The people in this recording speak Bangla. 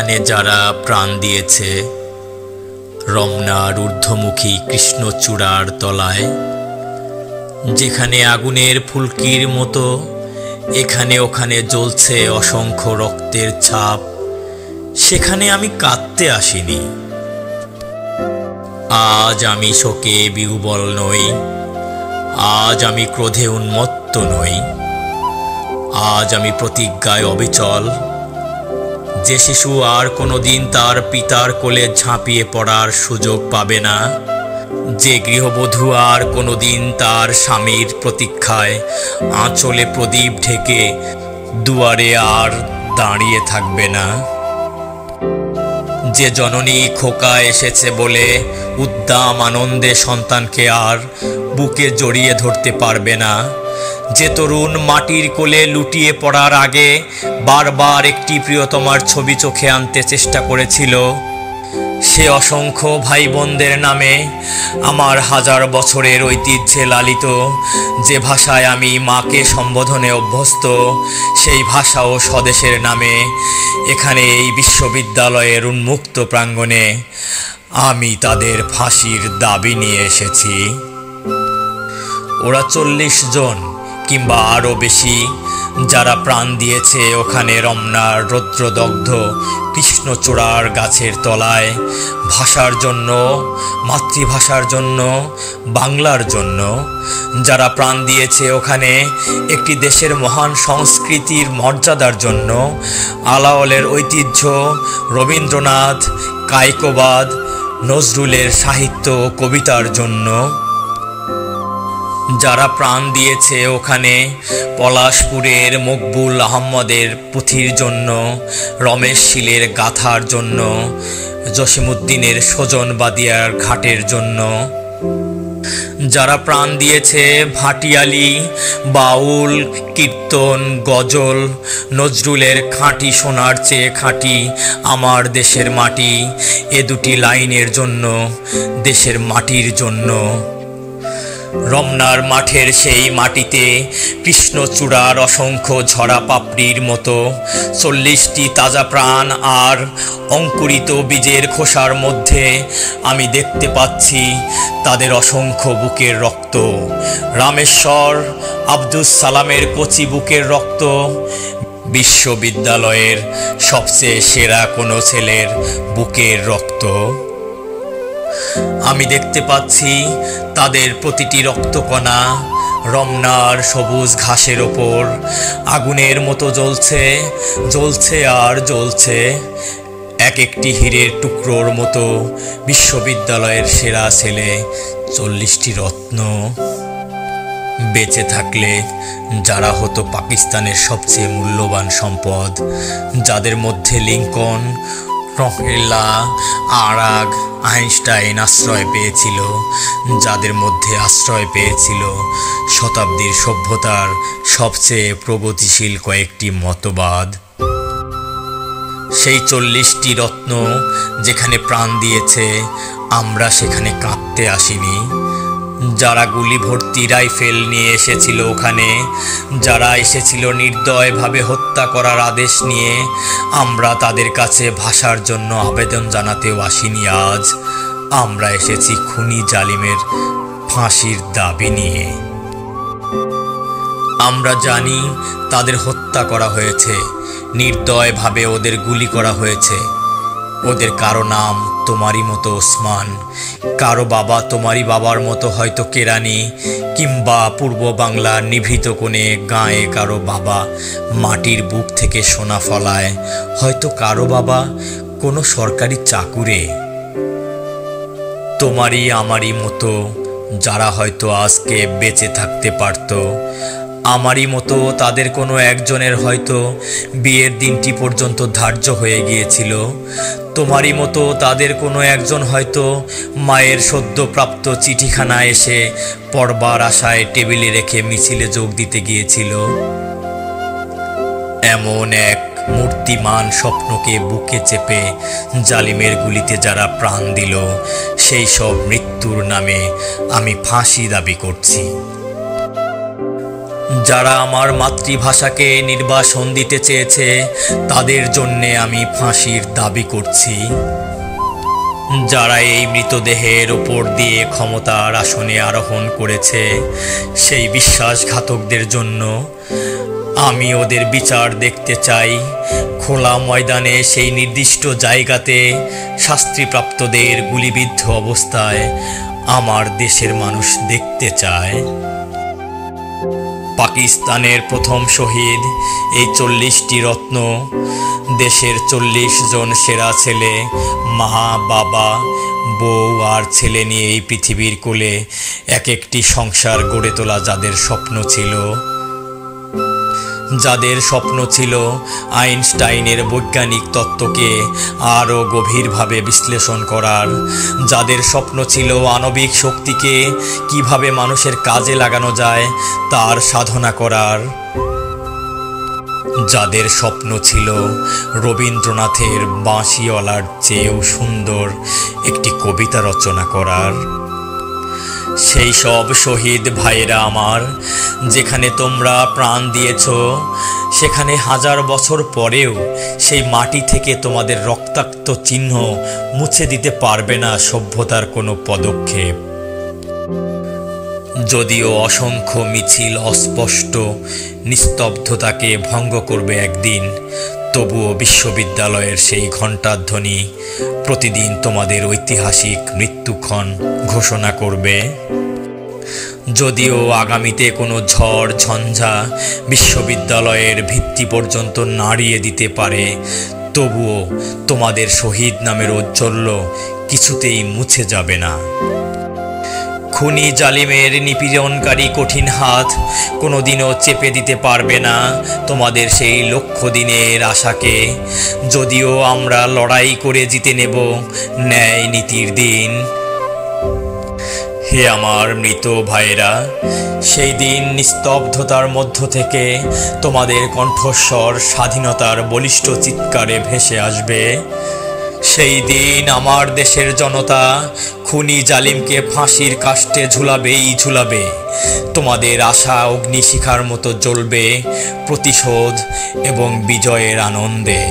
এখানে যারা প্রাণ দিয়েছে রমনার ঊর্ধ্বমুখী কৃষ্ণচূড়ার তলায়, যেখানে আগুনের ফুলকির মতো এখানে ওখানে জ্বলছে অসংখ্য রক্তের ছাপ, সেখানে আমি কাঁদতে আসিনি। আজ আমি শোকে বিহ্বল নই, আজ আমি ক্রোধে উন্মত্ত নই, আজ আমি প্রতিজ্ঞায় অবিচল। যে শিশু আর কোনোদিন তার পিতার কোলে ঝাঁপিয়ে পড়ার সুযোগ পাবে না, যে গৃহবধূ আর কোনোদিন তার স্বামীর প্রতীক্ষায় আঁচলে প্রদীপ ঢেকে দুয়ারে আর দাঁড়িয়ে থাকবে না, যে জননী খোকা এসেছে বলে উদ্দাম আনন্দে সন্তানকে আর বুকে জড়িয়ে ধরতে পারবে না, যে তরুণ মাটির কোলে লুটিয়ে পড়ার আগে বারবার একটি প্রিয়তমার ছবি চোখে আনতে চেষ্টা করেছিল, সে অসংখ্য ভাই বোনদের নামে আমার হাজার বছরের ঐতিহ্যে লালিত যে ভাষায় আমি মাকে সম্বোধনে অভ্যস্ত, সেই ভাষা ও স্বদেশের নামে এখানে এই বিশ্ববিদ্যালয়ের উন্মুক্ত প্রাঙ্গণে আমি তাদের ফাঁসির দাবি নিয়ে এসেছি। ওরা 40 জন কিংবা আরও বেশি যারা প্রাণ দিয়েছে ওখানে রমনার রৌদ্রদগ্ধ কৃষ্ণচূড়ার গাছের তলায়, ভাষার জন্য, মাতৃভাষার জন্য, বাংলার জন্য, যারা প্রাণ দিয়েছে ওখানে একটি দেশের মহান সংস্কৃতির মর্যাদার জন্য, আলাওলের ঐতিহ্য, রবীন্দ্রনাথ, কায়কোবাদ, নজরুলের সাহিত্য ও কবিতার জন্য, যারা প্রাণ দিয়েছে ওখানে পলাশপুরের মকবুল আহমদের পুঁথির জন্য, রমেশ শীলের গাথার জন্য, জসিমউদ্দিনের সজন বাদিয়ার ঘাটের জন্য, যারা প্রাণ দিয়েছে ভাটিয়ালি, বাউল, কীর্তন, গজল, নজরুলের খাঁটি সোনার চেয়ে খাঁটি আমার দেশের মাটি, এ দুটি লাইনের জন্য, দেশের মাটির জন্য। রমনার মাঠের সেই মাটিতে কৃষ্ণচূড়ার অসংখ্য ঝরা পাপড়ির মতো 40টি তাজা প্রাণ আর অঙ্কুরিত বীজের খোসার মধ্যে আমি দেখতে পাচ্ছি তাদের অসংখ্য বুকের রক্ত, রামেশ্বর আব্দুস সালামের কচি বুকের রক্ত, বিশ্ববিদ্যালয়ের সবচেয়ে সেরা কোনো ছেলের বুকের রক্ত। আমি দেখতে পাচ্ছি তাদের প্রতিটি রক্তকণা রমনার সবুজ ঘাসের ওপর আগুনের মতো জ্বলছে, জ্বলছে আর জ্বলছে, এক একটি হীরের টুকরোর মতো বিশ্ববিদ্যালয়ের সেরা ছেলে 40টি রত্ন। বেঁচে থাকলে যারা হতো পাকিস্তানের সবচেয়ে মূল্যবান সম্পদ, যাদের মধ্যে লিঙ্কন, রকেল্লা, আরাগ, আইনস্টাইন আশ্রয় পেয়েছিল, যাদের মধ্যে আশ্রয় পেয়েছিল শতাব্দীর সভ্যতার সবচেয়ে প্রগতিশীল কয়েকটি মতবাদ। সেই 40টি রত্ন যেখানে প্রাণ দিয়েছে আমরা সেখানে কাঁদতে আসিনি। যারা গুলি ভর্তি রাইফেল নিয়ে এসেছিল ওখানে, যারা এসেছিল নির্দয়ভাবে হত্যা করার আদেশ নিয়ে, আমরা তাদের কাছে ভাষার জন্য আবেদন জানাতেও আসিনি। আজ আমরা এসেছি খুনি জালিমের ফাঁসির দাবি নিয়ে। আমরা জানি তাদের হত্যা করা হয়েছে, নির্দয়ভাবে ওদের গুলি করা হয়েছে। ওদের কারো নাম তোমারই মতো ওসমান, কারো বাবা তোমারই বাবার মতো হয়তো কেরানি, কিংবা পূর্ব বাংলার নিভৃত কোণে গাঁয়ে কারো বাবা মাটির বুক থেকে সোনা ফলায়, হয়তো কারো বাবা কোনো সরকারি চাকুরে। তোমারই আমারই মতো যারা হয়তো আজকে বেঁচে থাকতে পারত, আমারই মতো তাদের কোনো একজনের হয়তো বিয়ের দিনটি পর্যন্ত ধার্য হয়ে গিয়েছিল, তোমারই মতো তাদের কোনো একজন হয়তো মায়ের সদ্যপ্রাপ্ত চিঠিখানা এসে পড়বার আশায় টেবিলে রেখে মিছিলে যোগ দিতে গিয়েছিল। এমন এক মূর্তিমান স্বপ্নকে বুকে চেপে জালিমের গুলিতে যারা প্রাণ দিল, সেই সব মৃত্যুর নামে আমি ফাঁসি দাবি করছি। যারা আমার মাতৃভাষাকে নির্বাসন দিতে চেয়েছে তাদের জন্যে আমি ফাঁসির দাবি করছি। যারা এই মৃতদেহের ওপর দিয়ে ক্ষমতার আসনে আরোহণ করেছে সেই বিশ্বাসঘাতকদের জন্য আমি ওদের বিচার দেখতে চাই। খোলা ময়দানে সেই নির্দিষ্ট জায়গাতে শাস্তিপ্রাপ্তদের গুলিবিদ্ধ অবস্থায় আমার দেশের মানুষ দেখতে চায়। পাকিস্তানের প্রথম শহীদ এই 40টি রত্ন, দেশের 40 জন সেরা ছেলে, মা, বাবা, বউ আর ছেলে নিয়ে এই পৃথিবীর কোলে এক একটি সংসার গড়ে তোলা যাদের স্বপ্ন ছিল আইনস্টাইনের বৈজ্ঞানিক তত্ত্বকে আরও গভীরভাবে বিশ্লেষণ করার, যাদের স্বপ্ন ছিল আণবিক শক্তিকে কিভাবে মানুষের কাজে লাগানো যায় তার সাধনা করার, যাদের স্বপ্ন ছিল রবীন্দ্রনাথের বাঁশিওয়ালার চেয়েও সুন্দর একটি কবিতা রচনা করার। সেই সব শহীদ ভাইয়েরা আমার, যেখানে তোমরা প্রাণ দিয়েছ সেখানে 1000 বছর পরেও সেই মাটি থেকে তোমাদের রক্তাক্ত চিহ্ন মুছে দিতে পারবে না সভ্যতার কোনো পদক্ষেপ। যদিও অসংখ্য মিছিল অস্পষ্ট নিস্তব্ধতাকে ভঙ্গ করবে একদিন, তবুও বিশ্ববিদ্যালয়ের সেই ঘণ্টার ধ্বনি প্রতিদিন তোমাদের ঐতিহাসিক মৃত্যুক্ষণ ঘোষণা করবে। যদিও আগামীতে কোনো ঝড় ঝঞ্ঝা বিশ্ববিদ্যালয়ের ভিত্তি পর্যন্ত নাড়িয়ে দিতে পারে, তবুও তোমাদের শহীদ নামের ঔজ্জ্বল্য কিছুতেই মুছে যাবে না। খুনি জালিমের নিপীড়নকারী কঠিন হাত কোনোদিনও চেপে দিতে পারবে না তোমাদের সেই লক্ষ্য দিনের আশাকে। যদিও আমরা লড়াই করে জিতে নেব ন্যায় নীতির দিন। হে আমার মৃত ভাইয়েরা, সেই দিন নিস্তব্ধতার মধ্য থেকে তোমাদের কণ্ঠস্বর স্বাধীনতার বলিষ্ঠ চিৎকারে ভেসে আসবে। সেই দিন আমার দেশের জনতা খুনি জালিমকে ফাঁসির কাষ্ঠে ঝুলাবে। তোমাদের আশা অগ্নিশিখার মতো জ্বলবে প্রতিশোধ এবং বিজয়ের আনন্দে।